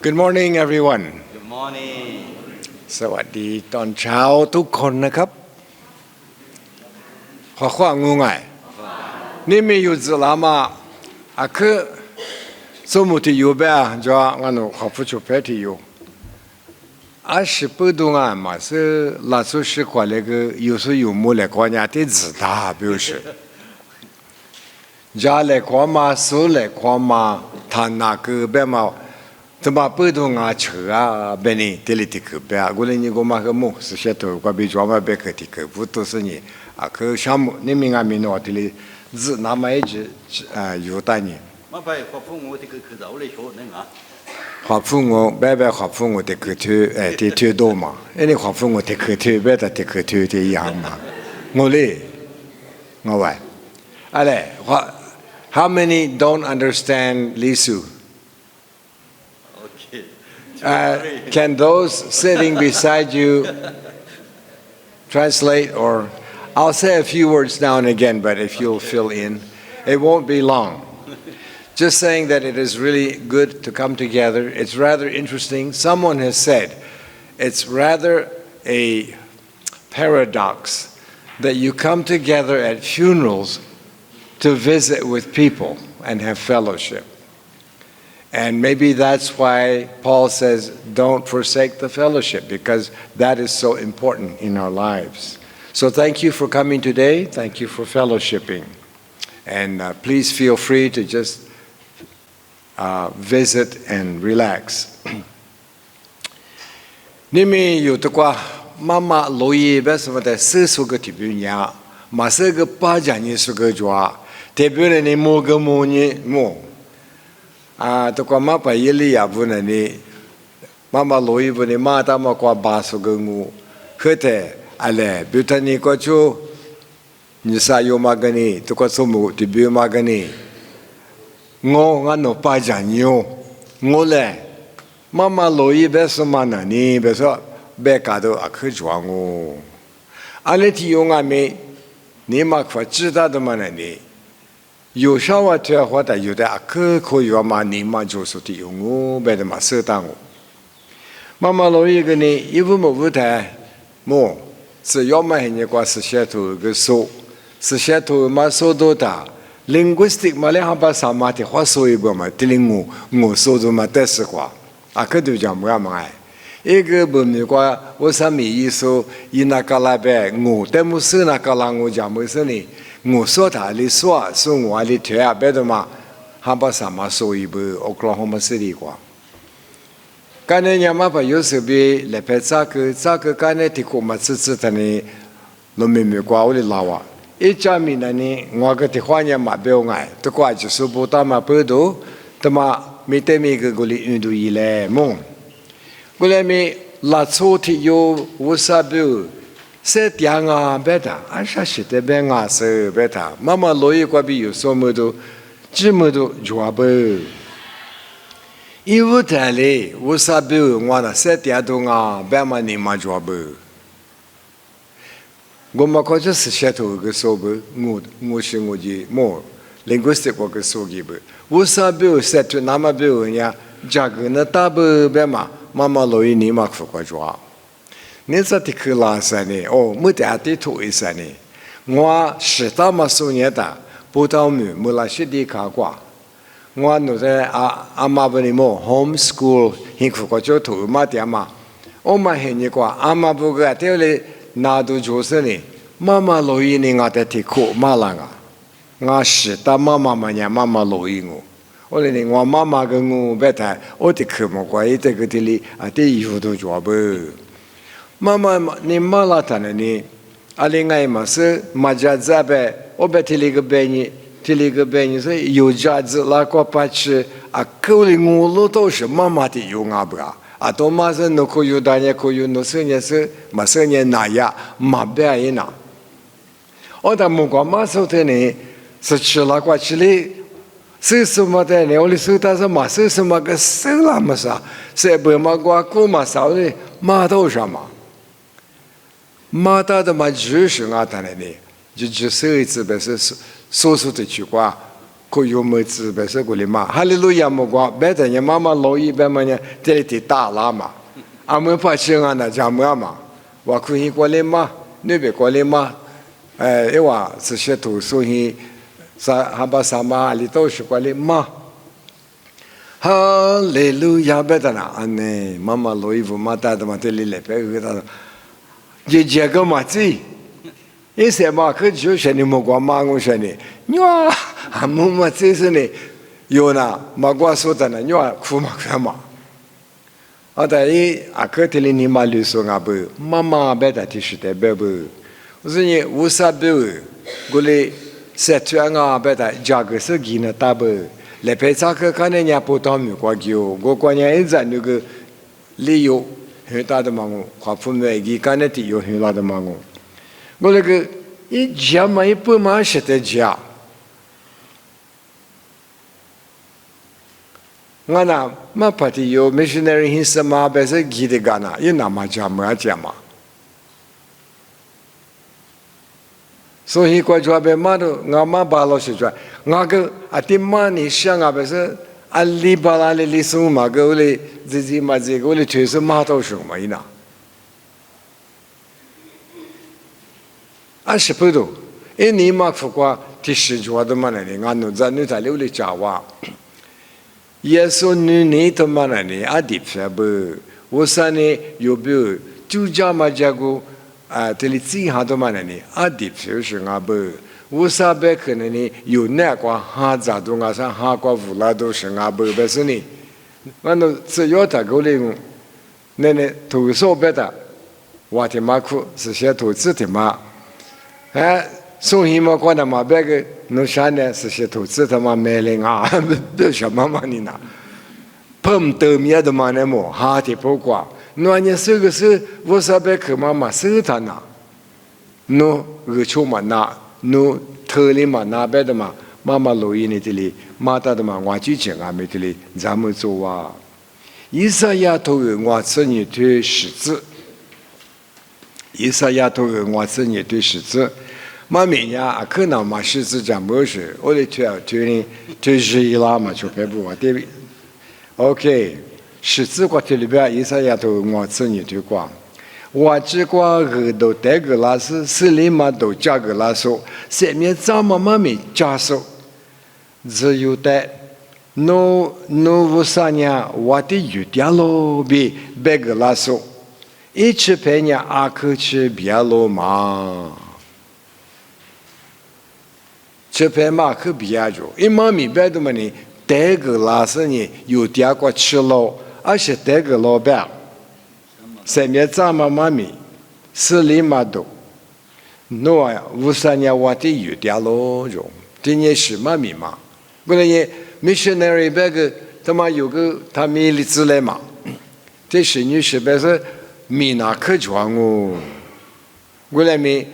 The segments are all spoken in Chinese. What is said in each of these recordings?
Good morning everyone Good morning สวัสดีตอนเช้าทุกคนนะครับขอความงูง่ายนี่มีอยู่จะลามาคือสมมุติอยู่แบบจะงั้นขอพูดชุบเพที่อยู่是不动啊嘛是拉出是过那个有时有木来过年的自大表示家来过嘛手来过嘛他那个别嘛怎么不动啊车啊别呢这里的可别我来你给我嘛个木是些头我比专门别个的可不都是你可项目你们俺们那这里是那么一直有带你我把我父母这个去找来说那个ขอบคุณ我白白ขอบคุณ我的课题ที่ที่多嘛因为ขอบคุณ我的课题别的的课题的一样嘛我嘞我喂อะไร how many don't understand Lisu Okay can those sitting beside you translate or I'll say a few words now and again but if you'll fill in it won't be long Just saying that it is really good to come together. It's rather interesting. Someone has said it's rather a paradox that you come together at funerals to visit with people and have fellowship. And maybe that's why Paul says, don't forsake the fellowship, because that is so important in our lives. So thank you for coming today. Thank you for fellowshipping. And please feel free to just visit and relax นี่มีอยู่ตัวกว่ามาลอยแบบสมมติสื่อสุขที่เป็นอย่างมาสื่อก็ป้าจันยิ่งสุขจัวที่เป็นนี่โมกโมนี่โมตัวกว่ามาไปเยลียบุญนี่มาลอยบุญนี่มาตามากว่าบาสุขงูคือแต่อะไรบุตรนี่ก็ชูนิสัยโยมากันนี่ตัวก็สมุที่เป็นมากันนี่ngô ngăn nộp bài giảng nhiều ngô lệ mà lối bé số mà nè bé số bé cả đồ à khơi chua ngô anh ấy thì用俺们你嘛可知道的嘛呢有时候这话的有的啊可以嘛你嘛就是的用ngô bé的嘛适当嘛lối一个呢一不么不太么只要嘛人家挂是写头个数是写头嘛数多大linguistic 嘛嘞哈巴萨嘛的话说一个嘛的我说的嘛但是话可都讲不干嘛一个不没过我上面意思伊那个那边我但不是那个啦我讲不是呢我说他的说我的腿别的嘛哈巴萨嘛说一个 Oklahoma City 话刚才伢嘛把有时比来拍这个刚才的我嘛只的呢农民没过我的老啊一家米那呢，我个地方也嘛不要爱，都怪就是不打嘛不多，他妈没得每个个里运动一来么，个来咪拉错的有无啥不，是点啊别的，啥是的别啊是别的，妈妈老一个比有什么都，这么多抓不，一无得嘞，无啥不，我那是点都啊，别嘛你嘛抓不。我们考就是写头个说不，我是我的么，linguistic 我个说的不，我啥不写出那么不人家，这个那大不别嘛，妈妈老一你嘛不会抓，你这的去拉啥呢？哦，没得的头一啥呢？我是他妈说你的，不到没拉些的卡挂，我那在阿妈不你么 homeschool， 幸福个就头嘛点嘛，我们很你挂阿妈不个掉嘞。那都就是呢，妈妈老一呢，我在听课马浪啊，我是他妈妈嘛呀，妈妈老一我嘞呢，我妈妈跟我别谈，我的课嘛，我一这个的里这衣服都做不，妈妈你妈拉他呢，另外嘛是马家这边，我别提了个别人说有家子那个把吃口里我路都是妈妈的有啊不啊。都马是那可有大年可有那生年是马生年那呀马别一那，但木瓜马手的呢是吃了过去的，是什么的呢？我的手他是马是什么个手了么啥？是不马瓜古马烧的马头上嘛？马大的嘛就是俺他呢，就手一次不是说的去qua 可有么子白色过来嘛？哈利路亚么光，白的人妈妈老一辈么呢？这里的大拉嘛，俺们怕吃俺那家么嘛？我可以过来嘛？那边过来嘛？因为这些图所以，哈巴萨玛里都是过来嘛？哈利路亚白的那，安呢？妈妈老一辈嘛，带的嘛，这里来白个的，这个嘛子。一些嘛，可就是你莫光忙我说你，你话俺们嘛这是呢，有那嘛光说的呢，你话苦嘛苦嘛。但可这里你嘛律说啊不，妈妈别的提示的别不，我说你无啥不，过来社区啊别的价格是给那大不，来陪查克看人家不当没挂旧，我关键一直那个理由，很大的忙我，花父母给看那地有很大的忙我。我那个一家嘛一不嘛是的家，我那嘛怕的有 missionary hin什么白是记得干呐，也那么家么家嘛，所以过去白嘛都我嘛把老师说，我个阿嘛你想啊白是阿里巴拉里送嘛个我哩自己嘛这个我哩推是嘛都是嘛伊那。是不多，你嘛不过第十句话的嘛呢？俺奴在奴在流里讲话，耶稣你他妈呢？地方不，我说呢有没有就家嘛这个这里最好的嘛呢？地方是俺不，我说别可能呢有那个哈扎都俺说哈个乌拉都是俺不，不是呢？俺奴只要他过来，那投诉别的，我他妈苦是些投资他妈。所以嘛，可能嘛，别个侬想呢，是些投资他妈买了啊，别什么嘛你那，碰到面的嘛那么哈的不挂，侬你这个是我说别个妈妈收他那，侬个出嘛那，侬特里嘛那边的嘛，妈妈录音的这里，妈的嘛，我就讲啊，没这里咱们做啊，以赛亚头我这你推十字。以赛亚头我这你对十字，嘛明呀可能嘛十字讲不是，我的推日一拉嘛就别不我对 ，OK， 十字过这里边以赛亚头我这你对光，我只光耳朵带个拉丝，手里嘛都加个拉手，下面怎么嘛没加手，只有带。侬无啥呢？我的有点路比别个拉手。一起陪人阿克去别罗嘛，去陪马克别着，一妈咪别的嘛呢，带个拉是呢有点个吃了，而且带个老板，上面咱们妈咪是里嘛都，侬啊无啥呢我的有点咯着，这也是妈咪嘛，不然呢 missionary 别个他妈有个他米里之类嘛，这是女士别是。米那可装哦，过来米，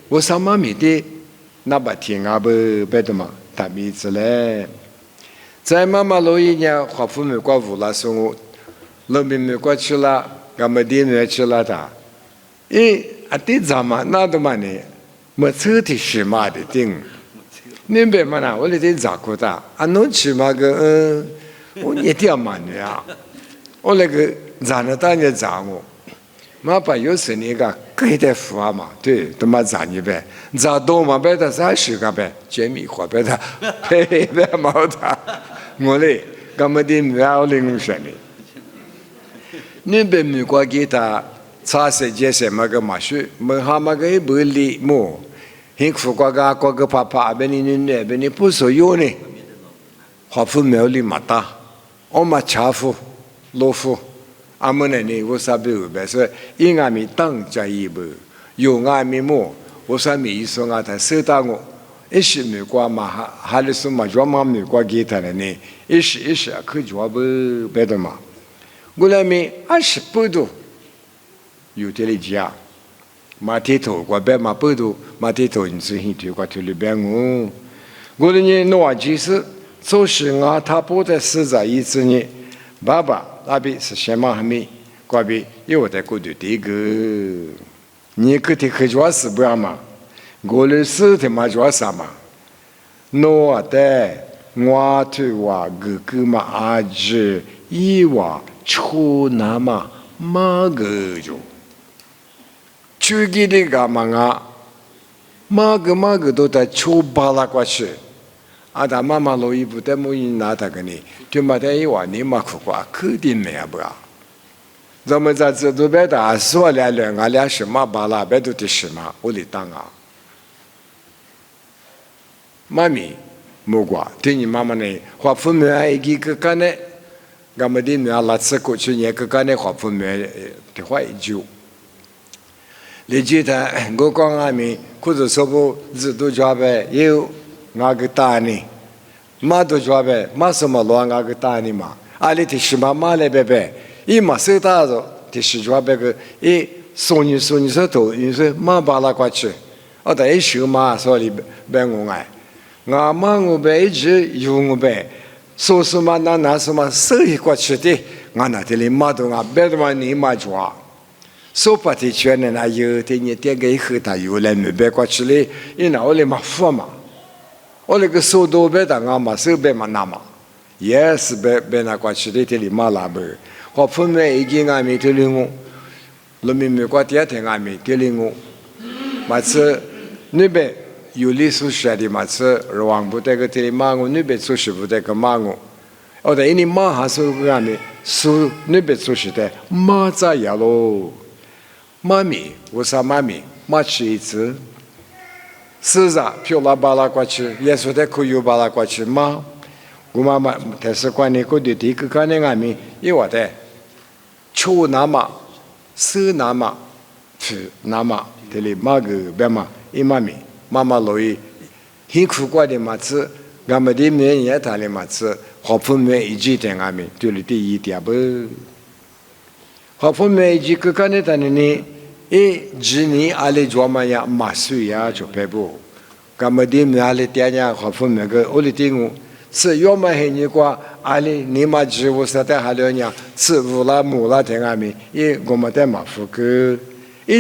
我上妈米的那把天啊不别的嘛，他米子嘞，在妈妈老一年华父母过无啦送我，老妹妹过去了，俺们弟妹去了他，这咱们那的嘛呢，没车的是嘛的定，你别嘛那我那天咋过的，侬去嘛个我一点嘛的呀，我那个咋那当年咋我。嘛把有时那个给的付啊嘛，对，他妈咋你呗？咋多嘛？别的30个呗，解密花别的，别的毛的，我嘞，干么的没有零钱的。你别没过给他查些这些么个嘛事，么哈么个不理么？幸福过个爸爸，别你女，别你不所有呢，花父没有理嘛大，我嘛茶夫，老夫。阿们呢？我啥不有白说，因阿咪当家一不，有阿咪么？我啥咪说阿他收到我，一时没过嘛，还是说嘛，专门没过给他了呢？一时可就不别的嘛。我那咪20不多，有的里家，马蹄头过别嘛不多，马蹄头你是很多过头里边我，我的呢，我其实就是我他不在实在意思呢，爸爸。那边是什么还没？过边有在过头这个，你可得可主要是不要嘛？我的是他妈主要啥嘛？诺的，我对我哥哥嘛阿姐伊娃出那嘛马个就，最近的个嘛啊，马个都在出巴拉过去，啊，他妈妈老一不得么因拿他个呢，就嘛在伊娃你嘛苦瓜肯定没有不啊。咱们在这都别打说俺俩什么巴拉别都的什么，我里当啊。妈咪。木瓜，对你妈妈呢？华父母爱一个干呢，俺们的女儿拉次过去年个干呢，华父母的话一句。你记得我讲俺们，或者说不自都抓呗，有那个大呢，马都抓呗，马什么乱那个大呢嘛？阿里的是妈来呗呗，一马手大着，的是抓呗个，一送你说头，你说马巴拉过去，哦，但一手马说里呗我爱。我妈我呗一直有我呗，说什么那什么手一过去的，我那这里马都我别的嘛你马抓，说不的全呢那有的你点个以后他有来没别过去嘞，因那我来嘛付嘛，我那个手都别的我嘛手别嘛那嘛，也是别那过去的这里马拉呗，我分没已经俺没这里我，路面没过第二天俺没这里我，嘛是那边。有历史学的嘛是王不得个这里马我那边做事不得个马我，哦但因为马还是个俺们是那边做事的马咋样喽？妈咪，我说妈咪，马吃一次，是啥？漂拉巴拉过去，也说的可以巴拉过去马，我妈妈但是关于个的这个关于俺们，因为的，抽那马，手那马，吃那马，这里马个别嘛，一妈咪。妈妈老爷很苦瓜的嘛子，俺们的面也谈的嘛子，好朋友一起在俺们对了第一点不，好朋友一起个干的谈的呢，今年阿里做嘛呀，马水呀就拍不，俺们的面阿里点呀好朋友个，我里听我，是要么黑你瓜阿里你嘛只我实在还了呢，是乌拉木拉在俺们，我们在马夫个，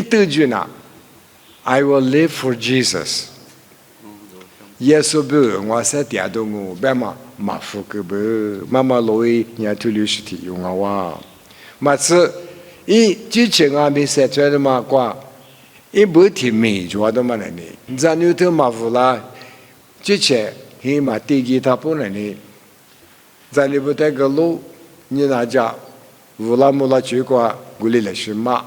都句呢。I will live for Jesus. 耶稣不，我是点动我，别嘛马夫个不，妈妈老爷伢推流是提用啊哇，马次之前俺们说出来的嘛瓜，不提美做的嘛呢你，咱牛头马夫啦，之前嘛地基他不能呢，咱里不带个路，你那家乌拉木拉去过，古里来是马，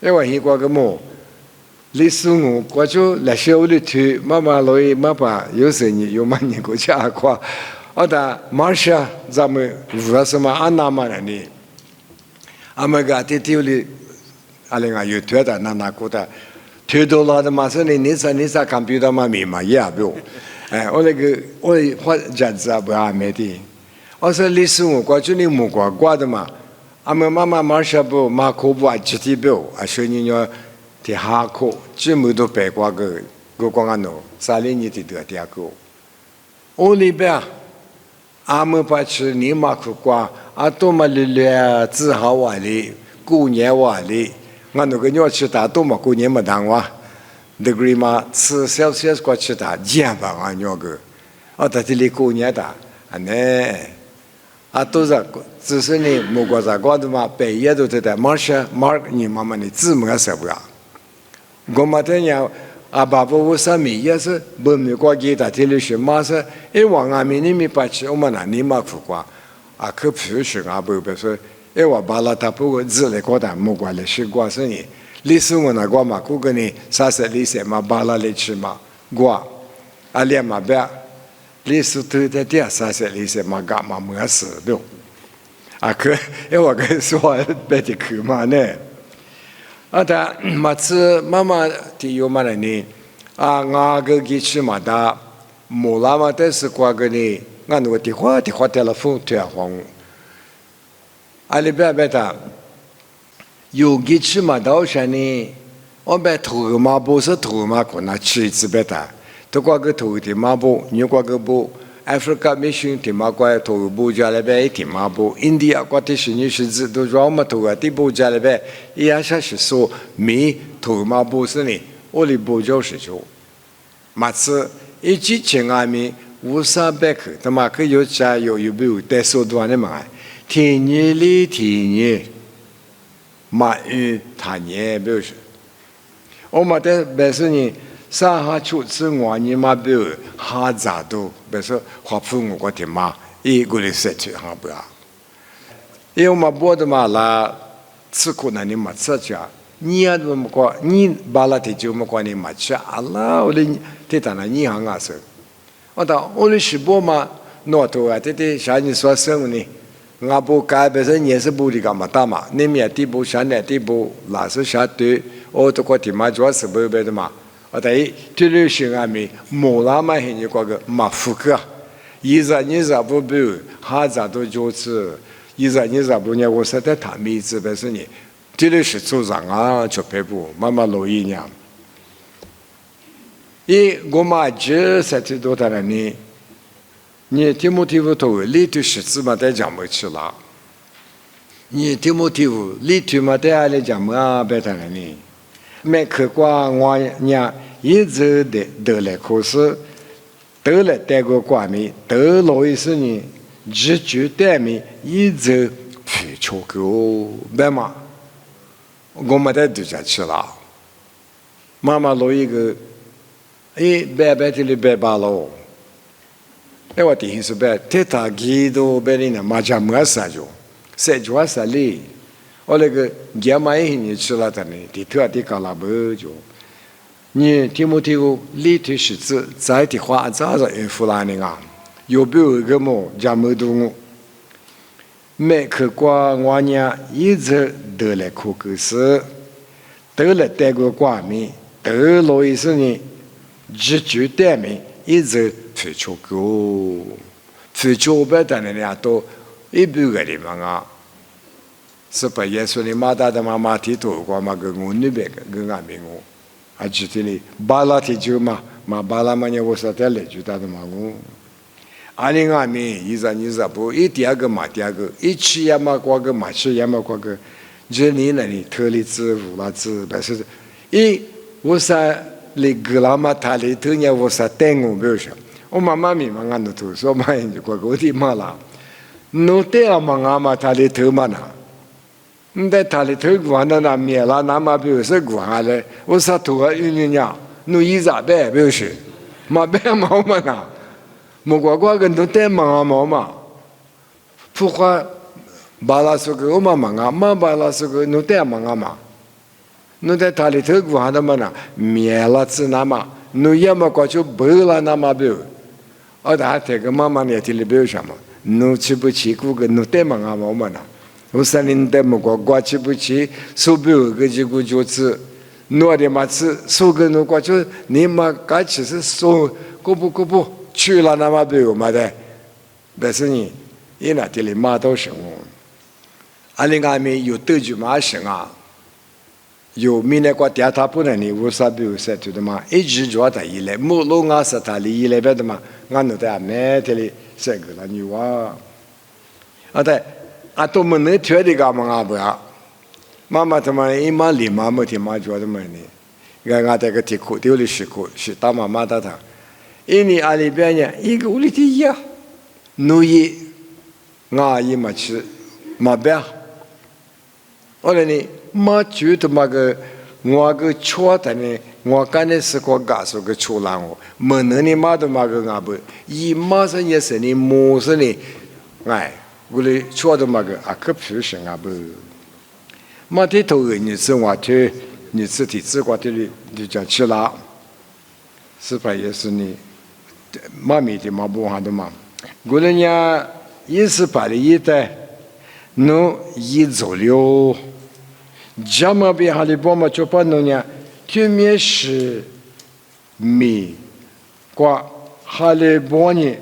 因为过个么。历史我过去来学我的图，妈妈老爷妈爸有时你有嘛你过去阿夸，我的马上咱们为什么安那么呢？阿们个这条里，阿里个有图的那个的，图多了的嘛是你啥看不到嘛密码也不，我那个我发简直不阿没的，我说历史我过去你木瓜的嘛，阿们妈妈马上不马可不啊集体表，啊说你要。ที่หาโคจิมุดไปกว่าก็กงานโนซาลีนี่ติดเดียกูโอลิเบียอามือปัจจุนี่มาคุกว่าอาตัวมาเลีย自豪ว่าลีกูเนี่ยว่าลีงานโนก็เนี่ยชิตาตัวมากูเนี่ยมาดังว่าdegree มา4 Celsius กว่าชิตาเจียบงานเนี่ยก็เอาแต่ที่ลีกูเนี่ยตาอันนี้อาตัวจะ只是你莫过在高头嘛，北野都在马上你妈妈你字么个说不呀？我们这样啊，爸爸我上面也是不没过给他这里是马上，往俺们那边把去我们那里嘛苦瓜啊，可不是啊，不说，我把了他不过字来过的莫过来是过生意，历史我那过嘛，过个呢，30历史嘛，把了来吃嘛，过，啊连嘛别，历史都在点30历史嘛干嘛没事的。啊，可我跟说别的去嘛呢？啊，但马次妈妈提有嘛呢？啊，我个去吃嘛的，木拉嘛的是过个呢，俺那个电话telephone 对啊黄，阿里别的，有去吃嘛到啥呢？我别头嘛不是头嘛，可能吃一次别的，都过个头的嘛不，你过个不。Africa mission ที่มากว่าถูกบูชาเลยแบบที่มาบูอินเดียก็ที่สิ่งนี้สิ่งที่เรามาถูกที่บูชาเลยแบบอีอาชาสิสูมีถูกมาบูสินี่โอลิบูชาสิจูมาซื้ออีจิเชงอามี无啥白口，他妈可有家有没有带手段的嘛？天年里天年，马云他年不是。我们的本身呢，上下出自我呢嘛不哈咋都，本身华父我个的嘛，一个人社区哈不啊？因为我们播的嘛啦，吃苦那你嘛吃家，你也都么过，你巴拉的就么过你嘛吃，阿拉我的这当然你行啊是，我当我的是播嘛，诺头啊，这啥你说什么呢？我不改本身也是不的干嘛大嘛，你面地不山的地不，老是下对。我都过地嘛，主要是不白的嘛。我在对流行啊面，木拉嘛很有个马福克，一日你日不白，哈咋都就是一日你日不呢？我说在他面子本身呢，对流是组长啊，就白不慢慢落一样。我嘛这才知道他了呢，你听不听不懂？里头是字嘛在讲不起了，你听不听不？里头嘛在来讲嘛白他了呢。没去过我娘一直得来考试，得来带过冠冕，得了一些年，日久带面一直非常高，白嘛，我没得读下去了。妈妈落一个，白白的白罢了。我第一次白，太大几多白的呢？马家没啥就，谁做啥哩？我那个家买你吃了的呢，地头地搞了不就？你听没听过？里头是指在的话，咋子应付啦呢啊？有没有一个么？家没动，没去过我娘一直得来考口试，得了带过冠冕，得了一些呢，日久带面一直非常高，非常不单的俩都一百个地方啊。是把耶稣的马大的妈妈提头过嘛？跟我那边跟俺们我，还记得哩，巴拉提就嘛，嘛巴拉嘛呢？我说在来就他的嘛我，俺们俺们一日你日不一第二个嘛第二个，一吃也嘛过个嘛吃也嘛过个，这里那里特里子乌拉子，但是，我说里格拉嘛他里头呢，我说带我不是，我妈妈咪嘛俺都头说嘛就过个我的妈啦，侬带俺嘛俺嘛他里头嘛呐。在他里头管的那面了，那么比如说管了，我说头个运呀，侬一咋办？不是，嘛办毛嘛呐，莫瓜瓜跟侬带毛嘛，不花巴拉说个我嘛忙啊，嘛巴拉说个侬带忙啊嘛，侬在他里头管的嘛呐，面了子那嘛，侬要么过去白了那么比，他这个妈妈呢，这里边什么？侬吃不起苦个侬带忙啊毛嘛呐？我说你带么过过去不去，手边有个这个就是弄的嘛吃，手跟侬过去，你嘛刚其实手过不去了那么没有嘛的，但是呢，伊那这里嘛都是我，俺们外面有德句嘛行啊，有明年过第二他不能呢，我啥比如说觉得嘛，一直做他一来，木路俺是他里一来别的嘛，俺弄的俺们这里这个了你哇，对。都没能挑的干嘛不呀？妈妈他妈一妈里妈没听妈觉得么呢？俺这个题库丢的是库是大妈妈的他，一年阿里边呢一个屋里的呀，农业俺也没去没办，后来呢妈觉得嘛个我个错的呢，我干的是个干什个错了我，没能你妈的嘛个俺不，一马上也是你马上呢，哎。我嘞错的嘛个啊，可不是啊不，马的头个你是我去，你是体质过的哩，就讲去了，是吧？也是你，妈咪的嘛不好的嘛，我嘞呢也是把的一代，侬一走了，这么别哈里帮嘛就把侬呢，对面是米，qua哈里帮呢。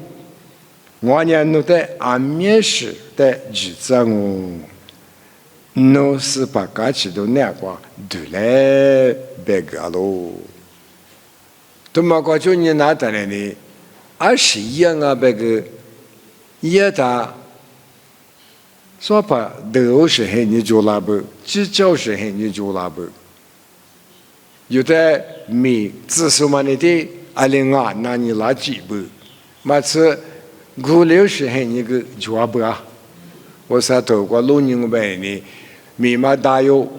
我呢，侬在安面时在日子我，侬是把家去都那个都来别个喽。他妈个就你拿得来的，21啊别个，也他说把都是很你做那不，只教是很你做那不。有的米自什么的的，阿里啊那你垃圾不。马次古流是很一个抓不啊，我啥头过路人呗呢，密码大有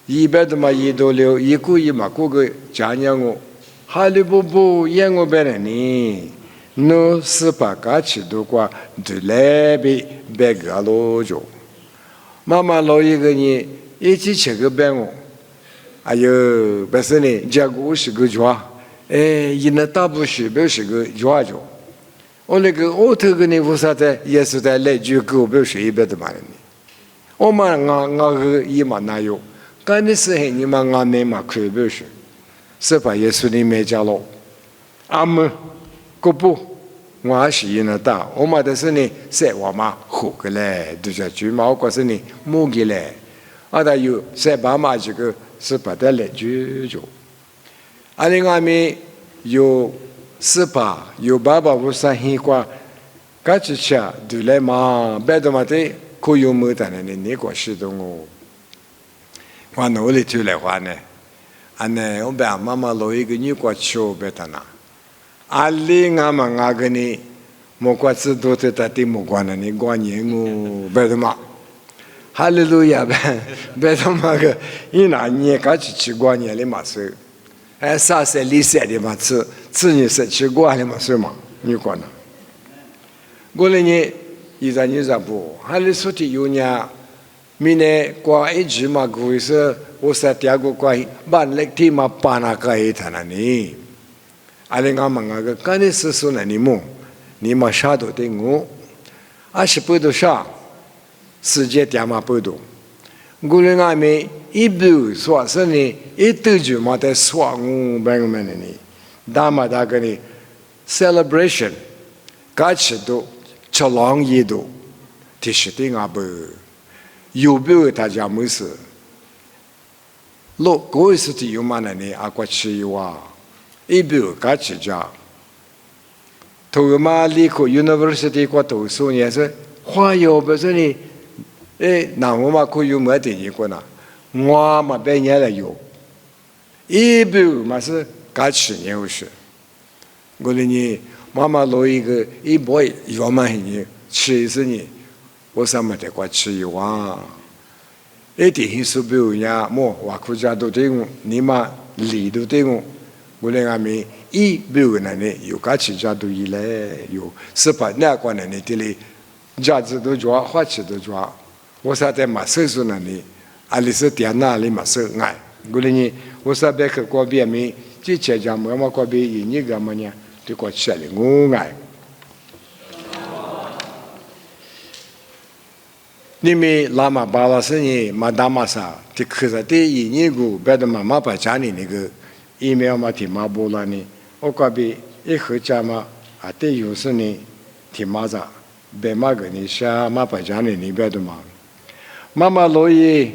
100多嘛1.6，一个一嘛个个家人我，哈利波波演我呗呢，no 18个吃多过就来比别个咯就，妈妈老一个呢，一起吃个呗我，哎呦，不是呢，结果是个抓，一那大不是不是个抓就。我那个我头个呢，为啥子也是在来就狗不是100多嘛呢？我嘛我个一嘛哪有？干的时候你嘛我那嘛亏不是？是把耶稣的没家了，阿门，个不，我还是一那大，我嘛的是呢，是我嘛活个嘞，就是猪毛个是呢，母个嘞，啊da有是爸妈这个是把的来就，啊另外面有。是吧？有爸爸不是很乖，嘎吱吃对来嘛，别的嘛的可有没得呢？你个是的我，我努力出来话呢，呢我爸妈妈老一个女个吃别的呢，阿里俺们那个呢，莫个知道的他的莫个呢，你过年我别的嘛，哈利路亚呗，别的嘛个，一拿年嘎吱吃过年的嘛是。啥是历史的嘛？自己是吃过的嘛？是嘛？你讲呢？过来呢，一张一张不，还是说的有呢？明年过一句嘛，过是我是第二个过，办历天嘛办那个一谈呢。阿里俺们那个干的是说呢，你嘛啥都得我，20不都啥，世界第嘛不都，过来俺们。一部说是呢，一对就嘛在说我别个们呢，大嘛大个呢 celebration， 各吃都吃浪一都，提示的俺不，有别大家没事，老过一次的有嘛呢？阿过吃有啊，一部各吃家，头嘛离开 university 过读书也是，花有不是呢？那我嘛可有没得一个呢？我嘛半年了有，一部嘛是刚吃年是，我的呢妈妈老一个一包药嘛呢吃一次呢，我什么得过吃一碗，一点是不有呀，么我国家都对我，你嘛理都对我，我的俺们一不有呢有刚吃家都一来有18那关呢这里价值都抓，花钱都抓，我啥在嘛岁数呢你。阿里是点哪里嘛是爱，我哩呢，我说别去过别名，这家家么么过别一个么呢，就过吃了我爱。你们拉嘛巴拉是呢，嘛大嘛啥，就可是的一个别的妈妈把家里那个email嘛提嘛不了呢，我过别一回家嘛，啊对有时呢提嘛啥，别嘛个呢下嘛把家里那边的嘛，妈妈老爷。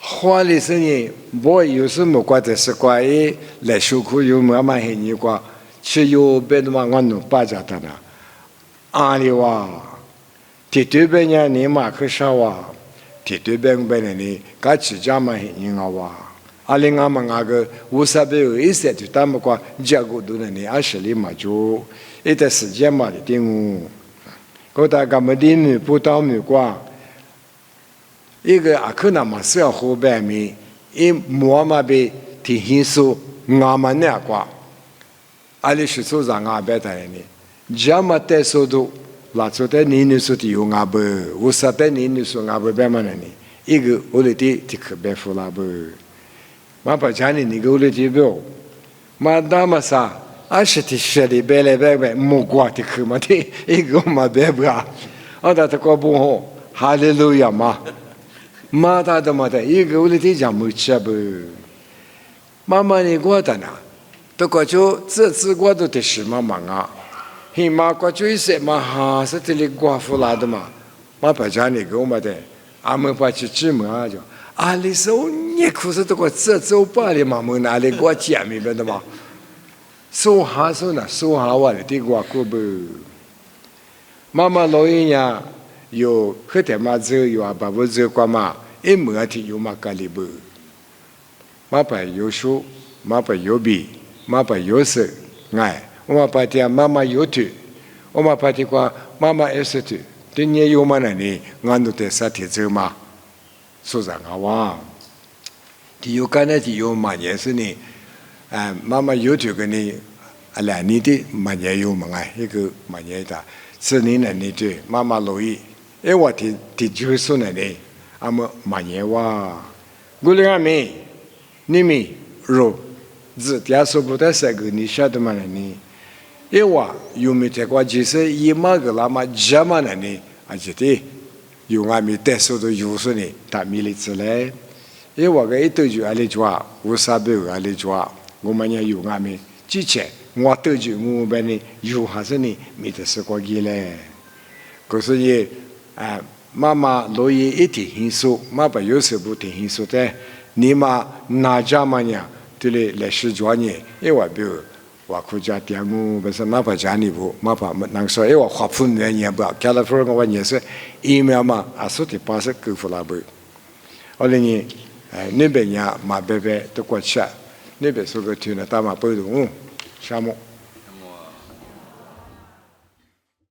花里是呢，我有时没觉得是怪来受苦有慢慢很你怪，吃有别的嘛我弄巴家的呢，阿里哇，提对别人你嘛可少哇，提对别人呢，该吃家嘛很你啊哇，阿里俺们那个无啥别有一些就他们怪结果都呢20里嘛就，一段时间嘛的定我，我大概没定呢不到没挂。一个阿克那么是要后半面，一莫嘛被提醒说俺们那个，阿里是说让俺别的呢，这么带说都，拉出的你说的有俺不，我说的你说俺不别么呢？一个我的提可别付了不，嘛把家里那个我的提表，嘛那么啥，俺是提说的别来别别，莫挂的可嘛的，一个嘛别不啊，我那他过不好，哈利路亚嘛。妈的嘛的，一个我的天讲没吃不，妈妈你过的呢，都过就这次过都得是妈妈啊，嘿妈过就一些嘛哈是这里过富来的嘛，妈把家里给我们的，俺们把去吃嘛就，阿里说你可是都过这周八的嘛，我哪里过见面的嘛，说哈说呢，说哈我的地过过不，妈妈老人家。有后头嘛走有啊，把我走过嘛，一毛天有嘛个里不，嘛把有书，嘛把有笔，嘛把有手，哎，我们把这妈妈有土，我们把这个妈妈也是土，这年有嘛呢？俺都得杀铁走嘛，说啥个哇？第有干的第有嘛也是呢，妈妈有土个呢，来你的嘛也有嘛哎，一个嘛也的，是你呢你对妈妈乐意，哎我的就是说呢，阿么嘛也哇，过来没？你们肉。字dia sebut saya gini syad mana ni, ewa yumi tekwa jise ima gelama zaman ni ajeti, yungami teso tu yusu ni tak milik selai, ewa ke itu ju ale jua, usabe ale jua, gumanya yungami, cice, ngwatu ju ngubeni yu hasani mite sekwa gile, kusye mama loye iti hinsu, mapa yosebu ti hinsu te, nima najamanya. 这里来是专业，因为我比如我国家电工不是马把家里部，马把能说，因为我花盆原因不，加了份我也是疫苗嘛，啊，说的八十够不啦不？我那年那边呀马伯伯都过去，那边说个天呢，大马不动，项目。